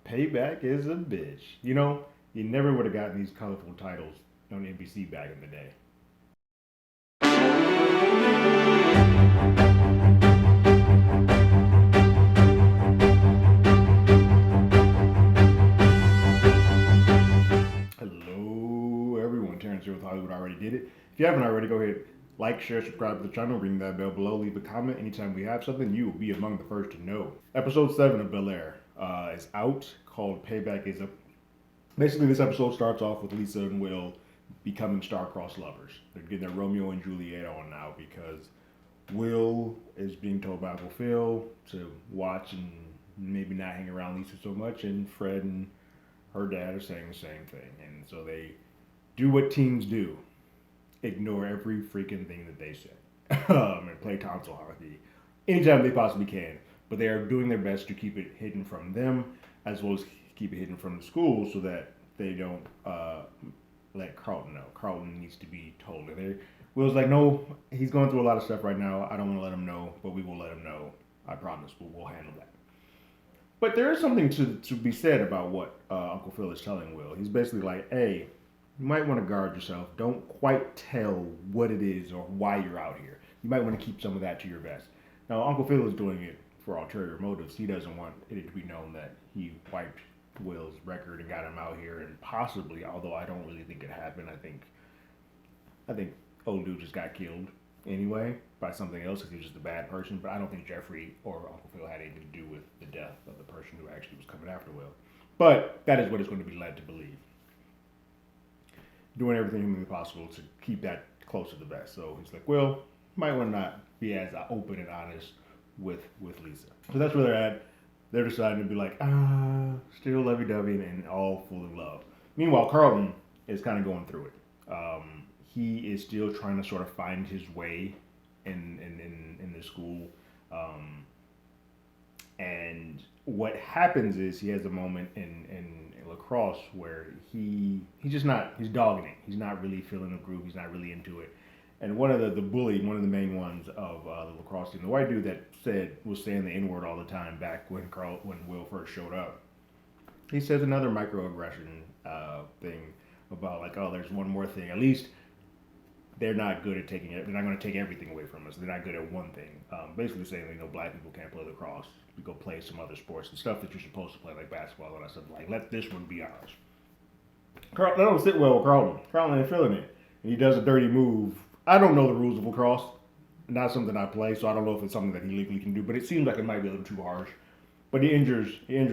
Payback is a bitch. You know, you never would have gotten these colorful titles on NBC back in the day. Hello, everyone. Terrence here with Hollywood Already Did It. If you haven't already, go ahead, like, share, subscribe to the channel, ring that bell below, leave a comment. Anytime we have something, you will be among the first to know. Episode 7 of Bel-Air is out, called Payback is a. Basically, this episode starts off with Lisa and Will becoming star-crossed lovers. They're getting their Romeo and Juliet on now because Will is being told by Uncle Phil to watch and maybe not hang around Lisa so much, and Fred and her dad are saying the same thing. And so they do what teens do, ignore every freaking thing that they say and play console hockey anytime they possibly can. But they are doing their best to keep it hidden from them as well as keep it hidden from the school so that they don't let Carlton know. Carlton needs to be told. Will's like, no, he's going through a lot of stuff right now. I don't want to let him know, but we will let him know. I promise. We'll handle that. But there is something to be said about what Uncle Phil is telling Will. He's basically like, hey, you might want to guard yourself. Don't quite tell what it is or why you're out here. You might want to keep some of that to your vest. Now, Uncle Phil is doing it for ulterior motives. He doesn't want it to be known that he wiped Will's record and got him out here, and possibly, although I don't really think it happened, I think old dude just got killed anyway by something else because he was just a bad person. But I don't think Jeffrey or Uncle Phil had anything to do with the death of the person who actually was coming after Will. But that is what it's going to be led to believe. Doing everything humanly possible to keep that close to the vest. So he's like, well, might want to not be as open and honest with Lisa. So that's where they're at. They're deciding to be like, still lovey-dovey and all full of love. Meanwhile, Carlton is kind of going through it. He is still trying to sort of find his way in the school. And what happens is he has a moment in lacrosse where he's dogging it. He's not really feeling the groove. He's not really into it. And one of the bully, one of the main ones of the lacrosse team, the white dude that was saying the N word all the time back when Will first showed up, he says another microaggression thing about like, oh, there's one more thing. At least they're not good at taking it. They're not going to take everything away from us. They're not good at one thing. Basically saying, black people can't play lacrosse. You go play some other sports, the stuff that you're supposed to play, like basketball and that stuff. Like, let this one be ours. That don't sit well with Carlton. Carlton ain't feeling it, and he does a dirty move. I don't know the rules of lacrosse. Not something I play, so I don't know if it's something that he legally can do. But it seems like it might be a little too harsh. But he injures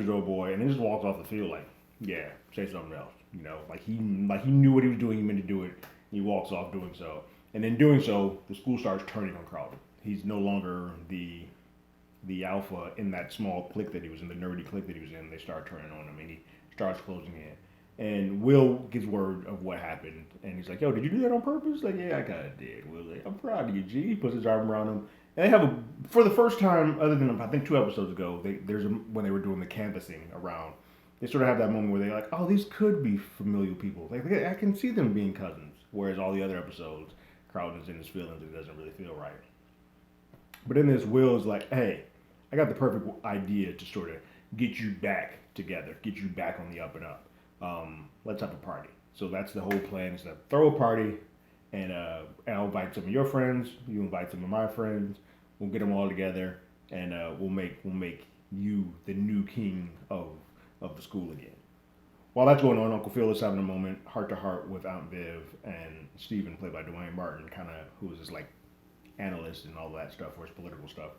old boy, and he just walks off the field like, yeah, say something else. Like he knew what he was doing. He meant to do it. He walks off doing so, and in doing so, the school starts turning on Carlton. He's no longer the alpha in that small clique that he was in, the nerdy clique that he was in. They start turning on him, and he starts closing in. And Will gets word of what happened, and he's like, "Yo, did you do that on purpose?" Like, "Yeah, I kind of did." Will's like, "I'm proud of you, G." He puts his arm around him, and they have for the first time, other than I think 2 episodes ago, when they were doing the canvassing around, they sort of have that moment where they're like, "Oh, these could be familial people. Like, I can see them being cousins." Whereas all the other episodes, Carlton's in his feelings, it doesn't really feel right. But in this, Will is like, "Hey, I got the perfect idea to sort of get you back together, get you back on the up and up. Let's have a party." So that's the whole plan: is to throw a party, and I'll invite some of your friends. You invite some of my friends. We'll get them all together, and we'll make you the new king of the school again. While that's going on, Uncle Phil is having a moment, heart to heart, with Aunt Viv and Stephen, played by Dwayne Martin, kind of who is his like analyst and all that stuff, or his political stuff.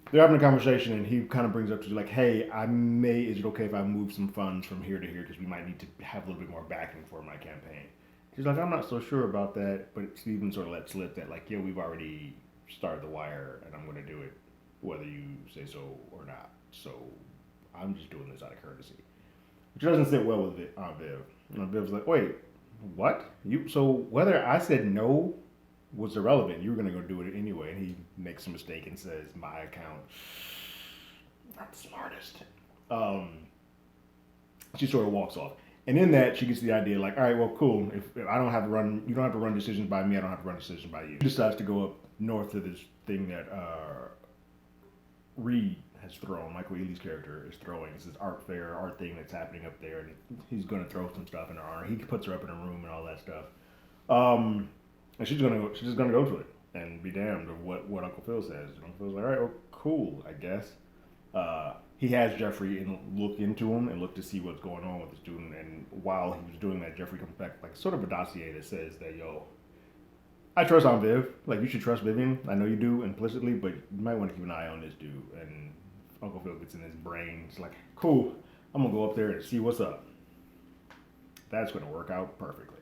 They're having a conversation, and he kind of brings up to like, "Hey, is it okay if I move some funds from here to here because we might need to have a little bit more backing for my campaign?" She's like, "I'm not so sure about that," but Steven sort of lets slip that like, "Yeah, we've already started the wire, and I'm going to do it whether you say so or not. So I'm just doing this out of courtesy," which doesn't sit well with Aunt Viv. And Aunt Viv's like, "Wait, what? So whether I said no was irrelevant. You were going to go do it anyway." And he makes a mistake and says, "My account." Not the smartest. She sort of walks off. And in that, she gets the idea like, all right, well, cool. If I don't have to run, you don't have to run decisions by me. I don't have to run decisions by you. She decides to go up north to this thing that Reed has thrown. Michael Ealy's character is throwing. It's this art fair, art thing that's happening up there, and he's going to throw some stuff in her honor. He puts her up in a room and all that stuff. And she's just gonna go to it and be damned of what Uncle Phil says. Uncle Phil's like, all right, well, cool, I guess. He has Jeffrey look into him and look to see what's going on with the student. And while he was doing that, Jeffrey comes back like sort of a dossier that says that, yo, I trust Aunt Viv. Like, you should trust Vivian. I know you do implicitly, but you might want to keep an eye on this dude. And Uncle Phil gets in his brain. It's like, cool, I'm going to go up there and see what's up. That's going to work out perfectly.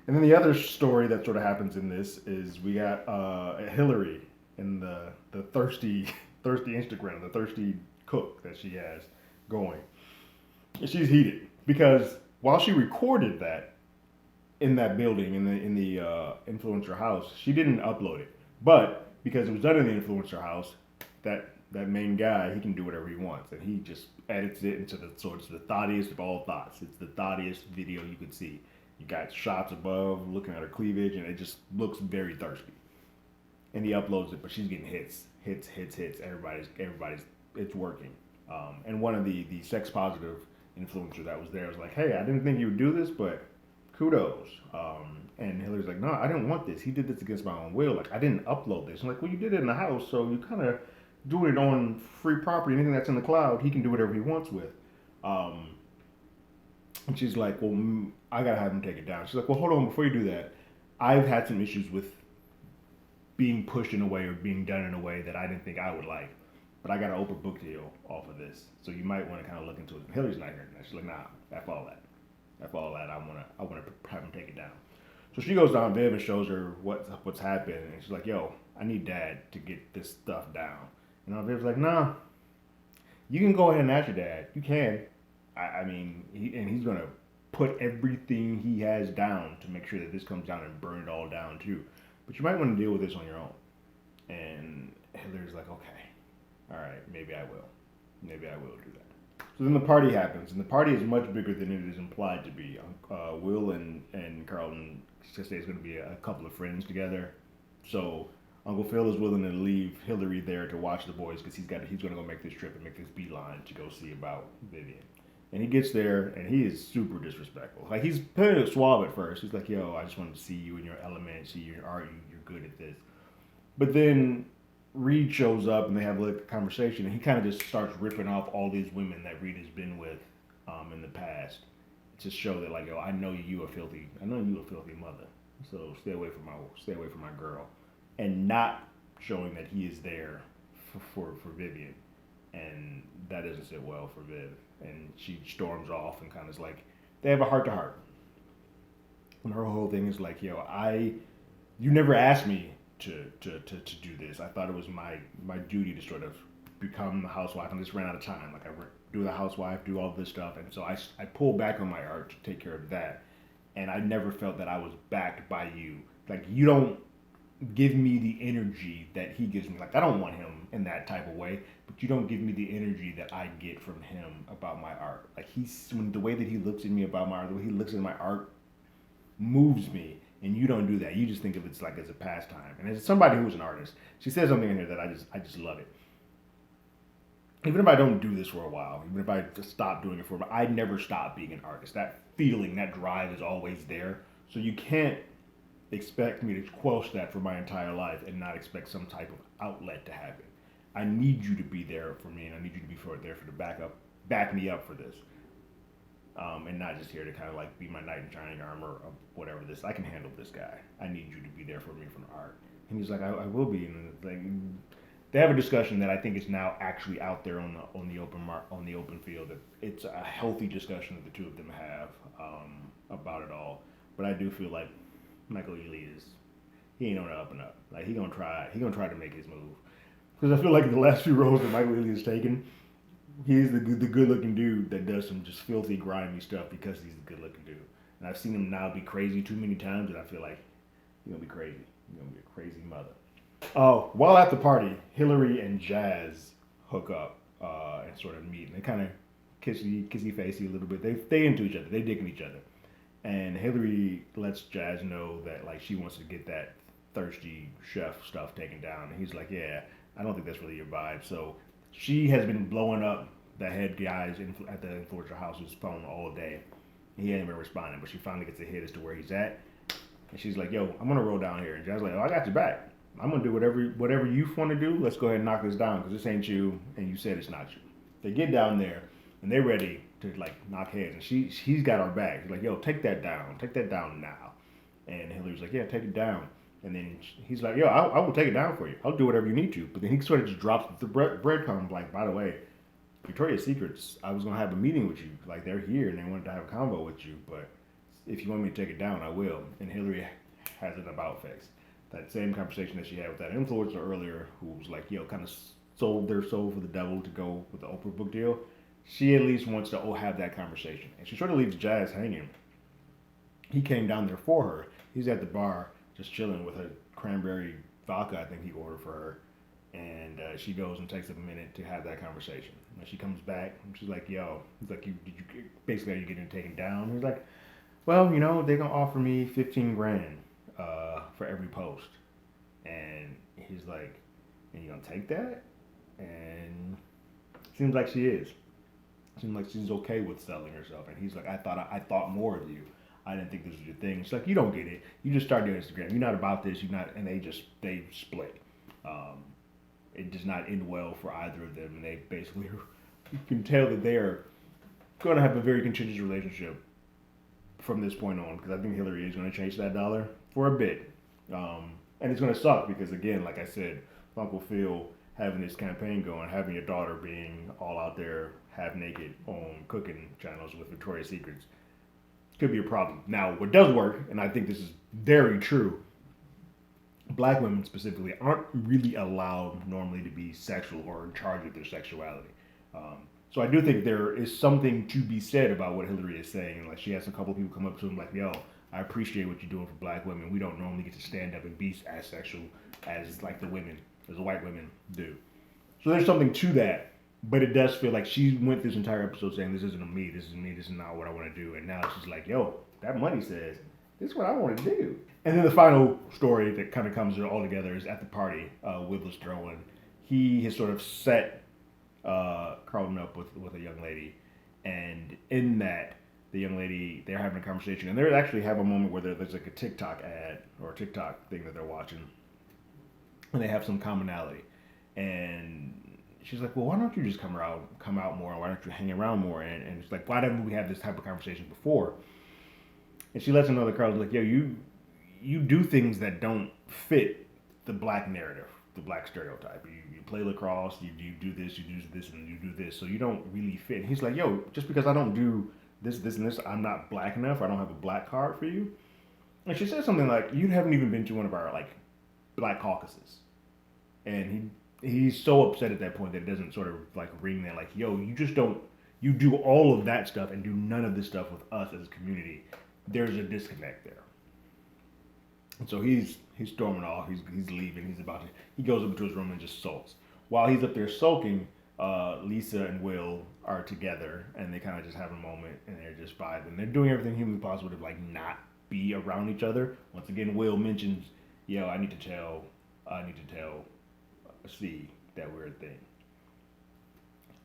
And then the other story that sort of happens in this is we got Hillary and the thirsty Instagram, the thirsty cook that she has going. And she's heated because while she recorded that in that building in the influencer house, she didn't upload it. But because it was done in the influencer house, that main guy, he can do whatever he wants, and he just edits it into the thoughtiest of all thoughts. It's the thoughtiest video you could see. You got shots above looking at her cleavage, and it just looks very thirsty. And he uploads it, but she's getting hits. Everybody's, it's working. And one of the sex positive influencers that was there was like, hey, I didn't think you would do this, but kudos. And Hillary's like, no, I didn't want this. He did this against my own will. Like, I didn't upload this. I'm like, well, you did it in the house, so you kind of doing it on free property. Anything that's in the cloud, he can do whatever he wants with. And she's like, well, I gotta have him take it down. She's like, well, hold on, before you do that, I've had some issues with being pushed in a way or being done in a way that I didn't think I would like. But I got an open book deal off of this. So you might want to kind of look into it. And Hillary's not hearing that. She's like, nah, F all that. I wanna have him take it down. So she goes down Viv and shows her what's happened. And she's like, yo, I need Dad to get this stuff down. And Viv's like, nah, you can go ahead and ask your dad. You can. I mean, he's going to put everything he has down to make sure that this comes down and burn it all down too. But you might want to deal with this on your own. And Hillary's like, okay, all right, maybe I will. Maybe I will do that. So then the party happens, and the party is much bigger than it is implied to be. Will and Carlton just say it's going to be a couple of friends together. So Uncle Phil is willing to leave Hillary there to watch the boys because he's going to go make this trip and make this beeline to go see about Vivian. And he gets there, and he is super disrespectful. Like, he's playing it suave at first. He's like, yo, I just wanted to see you in your element, see your art, you're good at this. But then Reed shows up, and they have like a conversation, and he kind of just starts ripping off all these women that Reed has been with in the past to show that, like, yo, I know you a filthy mother. So stay away from my girl. And not showing that he is there for Vivian. And that doesn't sit well for Viv. And she storms off and kind of is like, they have a heart to heart. And her whole thing is like, yo, you never asked me to do this. I thought it was my duty to sort of become the housewife. I just ran out of time. Like, I do the housewife, do all this stuff. And so I pulled back on my art to take care of that. And I never felt that I was backed by you. Like, you don't give me the energy that he gives me. Like, I don't want him in that type of way, but you don't give me the energy that I get from him about my art. Like, the way that he looks at me about my art, the way he looks at my art moves me, and you don't do that. You just think of it like as a pastime. And as somebody who's an artist, she says something in here that I just love it. Even if I don't do this for a while, even if I just stop doing it for a while, I never stop being an artist. That feeling, that drive is always there. So you can't expect me to quench that for my entire life and not expect some type of outlet to happen. I need you to be there for me, and I need you to be there for the back me up for this, and not just here to kind of like be my knight in shining armor or whatever. This, I can handle this guy. I need you to be there for me from the art. And he's like, I will be. And like, they have a discussion that I think is now actually out there on the open field. It's a healthy discussion that the two of them have about it all. But I do feel like Michael Ealy he ain't on the up and up. Like, he gonna try to make his move. Because I feel like the last few roles that Michael Ealy has taken, he's the good looking dude that does some just filthy, grimy stuff because he's the good looking dude. And I've seen him now be crazy too many times, and I feel like he's gonna be crazy. He's gonna be a crazy mother. While at the party, Hillary and Jazz hook up and sort of meet, and they kind of kissy facey a little bit. They into each other. They digging each other. And Hillary lets Jazz know that, like, she wants to get that thirsty chef stuff taken down. And he's like, yeah, I don't think that's really your vibe. So she has been blowing up the head guys at the influencer house's phone all day. He ain't been responding, but she finally gets a hit as to where he's at. And she's like, yo, I'm going to roll down here. And Jazz like, oh, I got your back. I'm going to do whatever you want to do. Let's go ahead and knock this down because this ain't you and you said it's not you. They get down there and they're ready to like knock heads. And she's got our back. She's like, yo, take that down. Take that down now. And Hillary's like, yeah, take it down. And then he's like, yo, I will take it down for you. I'll do whatever you need to. But then he sort of just drops the breadcrumb like, by the way, Victoria's Secrets, I was going to have a meeting with you. Like, they're here and they wanted to have a convo with you. But if you want me to take it down, I will. And Hillary has an about face. That same conversation that she had with that influencer earlier who was like, yo, kind of sold their soul for the devil to go with the Oprah book deal. She at least wants to have that conversation. And she sort of leaves Jazz hanging. He came down there for her. He's at the bar just chilling with a cranberry vodka, I think he ordered for her. And she goes and takes a minute to have that conversation. And she comes back and she's like, yo, he's like, basically, are you getting taken down? He's like, well, they're going to offer me 15 grand for every post. And he's like, and you going to take that? And seems like she is. Seems like she's okay with selling herself. And he's like, I thought more of you. I didn't think this was your thing. She's like, you don't get it. You just started your Instagram. You're not about this. You're not. And they split. It does not end well for either of them. And they basically, you can tell that they're going to have a very contentious relationship from this point on. Because I think Hillary is going to chase that dollar for a bit. And it's going to suck because, again, like I said, Uncle Phil having this campaign going, having your daughter being all out there half naked on cooking channels with Victoria's Secrets could be a problem. Now, what does work, and I think this is very true, black women specifically aren't really allowed normally to be sexual or in charge of their sexuality. So I do think there is something to be said about what Hillary is saying. Like, she has a couple of people come up to him like, yo, I appreciate what you're doing for black women. We don't normally get to stand up and be as sexual as like the white women do. So there's something to that. But it does feel like she went this entire episode saying, this isn't me, this is me, this is not what I want to do. And now she's like, yo, that money says, this is what I want to do. And then the final story that kind of comes all together is at the party, Will is throwing. He has sort of set Carlton up with a young lady. And in that, the young lady, they're having a conversation. And they actually have a moment where there's like a TikTok ad or a TikTok thing that they're watching. And they have some commonality. And she's like, well, why don't you just come out more? Why don't you hang around more? And it's like, why didn't we have this type of conversation before? And she lets him know that Carl's like, yo, you do things that don't fit the black narrative, the black stereotype. You play lacrosse, you do this, and you do this. So you don't really fit. And he's like, yo, just because I don't do this, and this, I'm not black enough. I don't have a black card for you. And she said something like, you haven't even been to one of our like black caucuses. And he's so upset at that point that it doesn't sort of like ring that like, yo, you do all of that stuff and do none of this stuff with us as a community. There's a disconnect there. And so he's storming off, he's leaving, he goes up to his room and just sulks. While he's up there sulking, Lisa and Will are together and they kind of just have a moment and they're just vibing. They're doing everything humanly possible to like not be around each other. Once again, Will mentions, yo, I need to tell C that we're a thing.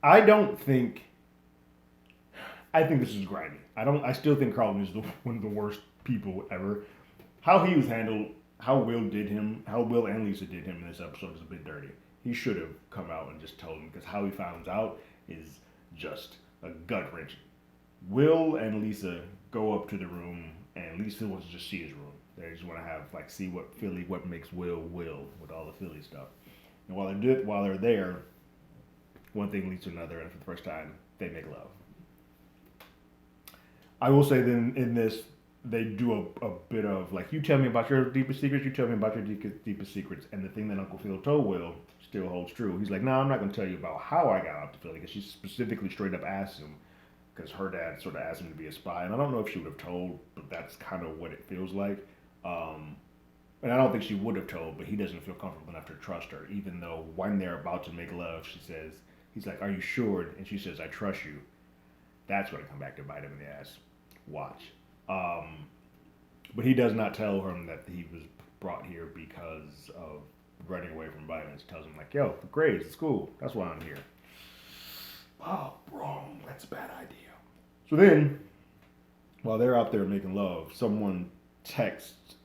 I think this is grimy. I still think Carlton is one of the worst people ever. How he was handled, how Will and Lisa did him in this episode is a bit dirty. He should have come out and just told him, because how he finds out is just a gut wrenching. Will and Lisa go up to the room, and Lisa wants to just see his room. They just want to have see what makes Will with all the Philly stuff. And while they're there, one thing leads to another, and for the first time, they make love. I will say then in this, they do a bit of like, you tell me about your deepest secrets, you tell me about your deepest secrets, and the thing that Uncle Phil told Will still holds true. He's like, no, I'm not going to tell you about how I got out to Philly, because she specifically straight up asked him, because her dad sort of asked him to be a spy, and I don't know if she would have told, but that's kind of what it feels like. And I don't think she would have told, but he doesn't feel comfortable enough to trust her, even though when they're about to make love, he's like, are you sure? And she says, I trust you. That's going to come back to bite him in the ass. Watch. But he does not tell her that he was brought here because of running away from violence. Tells him like, "Yo, the grades, the school. That's why I'm here." Oh, wrong. That's a bad idea. So then, while they're out there making love, someone texts,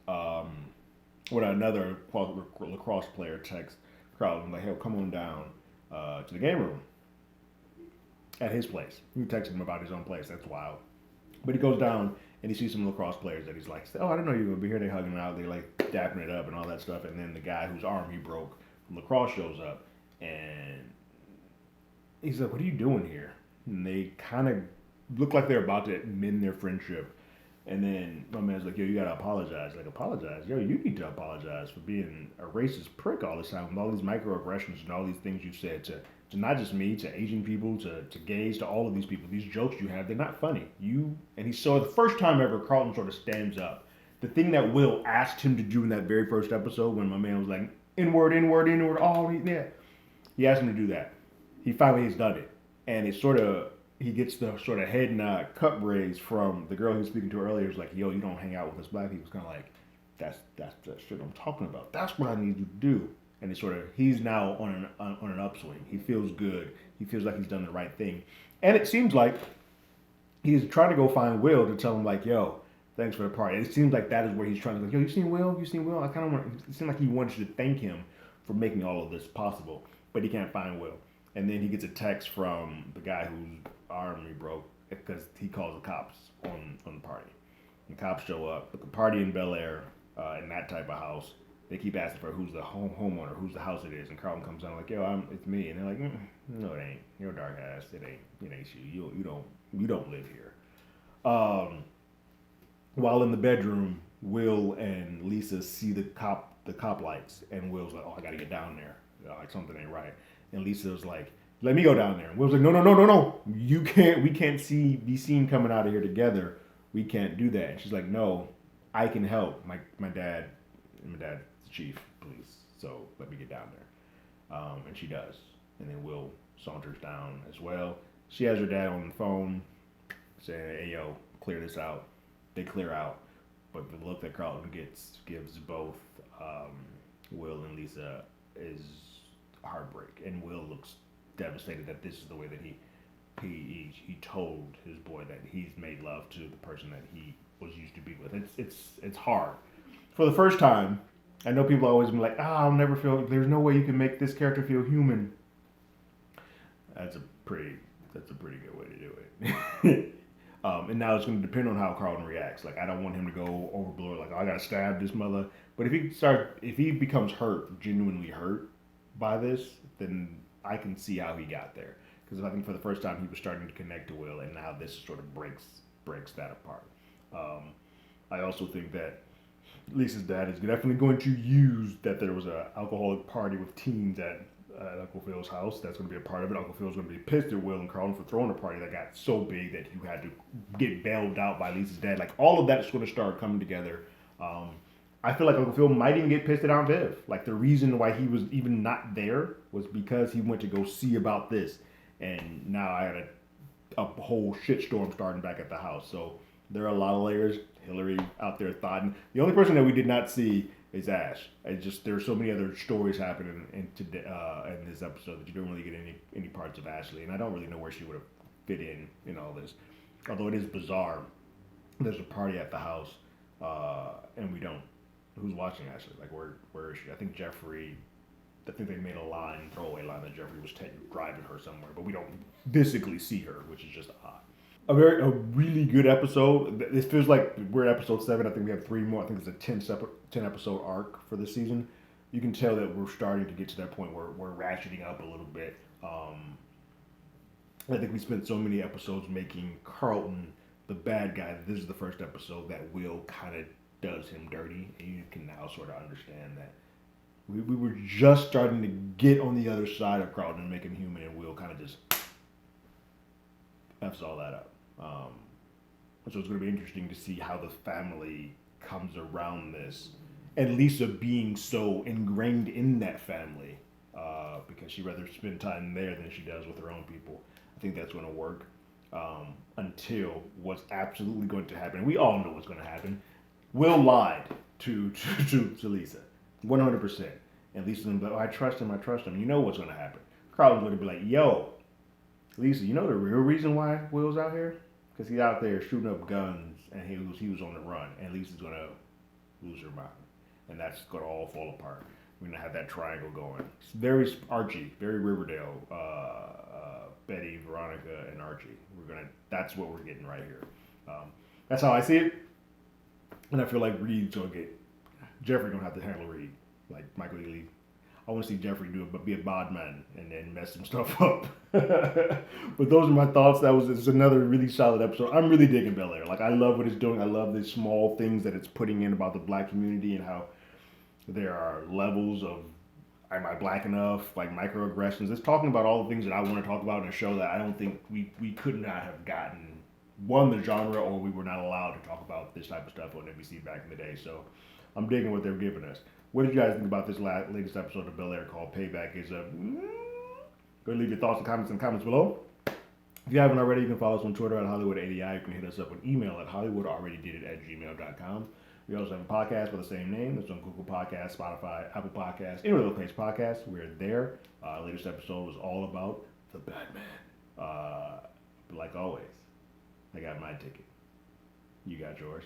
another lacrosse player texts Carlton like, "Hey, come on down to the game room at his place." He texted him about his own place. That's wild. But he goes down and he sees some lacrosse players that he's like, "Oh, I didn't know you were gonna be here." They hugging him out. They like dapping it up and all that stuff. And then the guy whose arm he broke from lacrosse shows up and he's like, "What are you doing here?" And they kind of look like they're about to mend their friendship. And then my man's like, "Yo, you gotta apologize." Like, apologize? Yo, you need to apologize for being a racist prick all this time with all these microaggressions and all these things you said to not just me, to Asian people, to gays, to all of these people. These jokes you have, they're not funny. And he saw the first time ever Carlton sort of stands up. The thing that Will asked him to do in that very first episode when my man was like, "Inward, inward, inward, all yeah." He asked him to do that. He finally has done it. And it's sort of he gets the sort of head nod, cup raise from the girl he was speaking to earlier. Who's like, "Yo, you don't hang out with us black people." It's kind of like, that's the shit I'm talking about. That's what I need you to do. And it's sort of he's now on an upswing. He feels good. He feels like he's done the right thing. And it seems like he's trying to go find Will to tell him like, "Yo, thanks for the party." And it seems like that is where he's trying to like, "Yo, you seen Will? You seen Will?" I kind of want. It seemed like he wants you to thank him for making all of this possible, but he can't find Will. And then he gets a text from the guy whose arm he broke because he calls the cops on the party. The cops show up, but the party in Bel-Air, in that type of house, they keep asking for who's the homeowner, who's the house it is, and Carlton comes down like, "Yo, it's me," and they're like, "No, it ain't. You're a dark ass. It ain't you. You don't live here." While in the bedroom, Will and Lisa see the cop lights, and Will's like, "Oh, I gotta get down there. Like something ain't right." And Lisa's like, "Let me go down there." And Will's like, "No, no, no, no, no. You can't. We can't be seen coming out of here together. We can't do that." And she's like, "No, I can help. My dad's the chief, please. So let me get down there." And she does. And then Will saunters down as well. She has her dad on the phone saying, "Hey, yo, clear this out." They clear out. But the look that Carlton gives both Will and Lisa is heartbreak. And Will looks devastated that this is the way that he told his boy that he's made love to the person that he was used to be with. It's hard. For the first time, I know people always be like, "I'll never feel. There's no way you can make this character feel human." That's a pretty good way to do it. And now it's going to depend on how Carlton reacts. Like, I don't want him to go overboard. Like, "Oh, I got to stab this mother." But if he becomes genuinely hurt by this, then I can see how he got there. Because I think for the first time he was starting to connect to Will, and now this sort of breaks that apart. I also think that Lisa's dad is definitely going to use that there was an alcoholic party with teens at Uncle Phil's house. That's going to be a part of it. Uncle Phil's going to be pissed at Will and Carlton for throwing a party that got so big that you had to get bailed out by Lisa's dad. Like, all of that is going to start coming together. I feel like Uncle Phil might even get pissed at Aunt Viv. Like, the reason why he was even not there was because he went to go see about this. And now I had a whole shitstorm starting back at the house. So there are a lot of layers. Hillary out there thoughting. The only person that we did not see is Ash. There's so many other stories happening in this episode that you don't really get any parts of Ashley, and I don't really know where she would have fit in all this. Although it is bizarre, there's a party at the house, and we don't. Who's watching Ashley? Like, where is she? I think they made a throwaway line that Jeffrey was driving her somewhere, but we don't physically see her, which is just odd. A really good episode. This feels like we're at episode 7. I think we have 3 more. I think it's a 10 episode arc for this season. You can tell that we're starting to get to that point where we're ratcheting up a little bit. I think we spent so many episodes making Carlton the bad guy. This is the first episode that Will kind of does him dirty, and you can now sort of understand that we were just starting to get on the other side of Carlton and make him human, and Will kind of just F's all that up. So it's going to be interesting to see how the family comes around this, and Lisa being so ingrained in that family, because she'd rather spend time there than she does with her own people. I think that's going to work until what's absolutely going to happen. And we all know what's going to happen. Will lied to Lisa, 100%. And Lisa's gonna be like, oh, I trust him, I trust him. You know what's gonna happen. Carlton's gonna be like, yo, Lisa, you know the real reason why Will's out here? Because he's out there shooting up guns and he was on the run. And Lisa's gonna lose her mind. And that's gonna all fall apart. We're gonna have that triangle going. It's very Archie, very Riverdale. Betty, Veronica, and Archie. That's what we're getting right here. That's how I see it. And I feel like Reed's gonna get Jeffrey gonna have to handle Reed, like Michael Ealy. I want to see Jeffrey do it, but be a bad man and then mess some stuff up. But those are my thoughts. It's another really solid episode. I'm really digging Bel-Air. Like I love what it's doing. I love the small things that it's putting in about the black community and how there are levels of am I black enough, like microaggressions. It's talking about all the things that I want to talk about in a show that I don't think we could not have gotten the genre, or we were not allowed to talk about this type of stuff on NBC back in the day. So I'm digging what they're giving us. What did you guys think about this latest episode of Bel-Air called Payback? Go leave your thoughts and comments in the comments below. If you haven't already, you can follow us on Twitter at HollywoodADI. You can hit us up on email at HollywoodAlreadyDidIt@gmail.com. We also have a podcast by the same name. It's on Google Podcasts, Spotify, Apple Podcasts, any other place podcasts. We're there. Latest episode was all about the Batman. But like always, I got my ticket. You got yours.